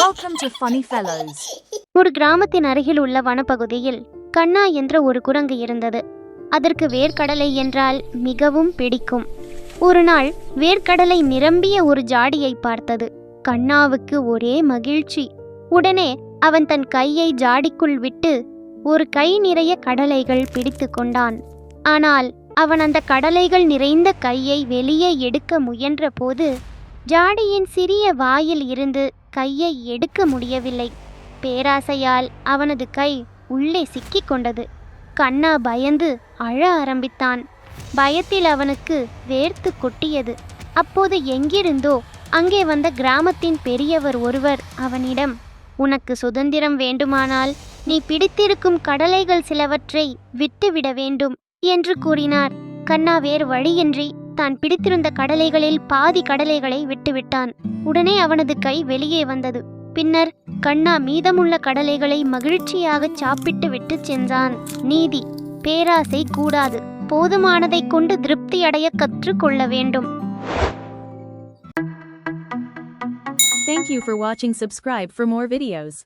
Welcome to Funny Fellows. ஒரு கிராமத்தின் அருகில் உள்ள வனப்பகுதியில் கண்ணா என்ற ஒரு குரங்கு இருந்தது. அதற்கு வேர்க்கடலை என்றால் மிகவும் பிடிக்கும். ஒரு நாள் வேர்க்கடலை நிரம்பிய ஒரு ஜாடியை பார்த்தது. கண்ணாவுக்கு ஒரே மகிழ்ச்சி. உடனே அவன் தன் கையை ஜாடிக்குள் விட்டு ஒரு கை நிறைய கடலைகள் பிடித்து கொண்டான். ஆனால் அவன் அந்த கடலைகள் நிறைந்த கையை வெளியே எடுக்க முயன்ற போது ஜாடியின் சிறிய வாயில் இருந்து கையை எடுக்க முடியவில்லை. பேராசையால் அவனது கை உள்ளே சிக்கிக் கொண்டது. கண்ணா பயந்து அழ ஆரம்பித்தான். பயத்தில் அவனுக்கு வேர்த்து கொட்டியது. அப்போது எங்கிருந்தோ அங்கே வந்த கிராமத்தின் பெரியவர் ஒருவர் அவனிடம், உனக்கு சுதந்திரம் வேண்டுமானால் நீ பிடித்திருக்கும் கடலைகள் சிலவற்றை விட்டுவிட வேண்டும் என்று கூறினார். கண்ணா வேறு வழியின்றி தான் பிடித்திருந்த கடலைகளில் பாதி கடலைகளை விட்டுவிட்டான். உடனே அவனது கை வெளியே வந்தது. பின்னர் கண்ணா மீதமுள்ள கடலைகளை மகிழ்ச்சியாக சாப்பிட்டு விட்டு சென்றான். நீதி: பேராசை கூடாது. போதுமானதை கொண்டு திருப்தி அடைய கற்றுக்கொள்ள வேண்டும். Thank you for watching. Subscribe for more videos.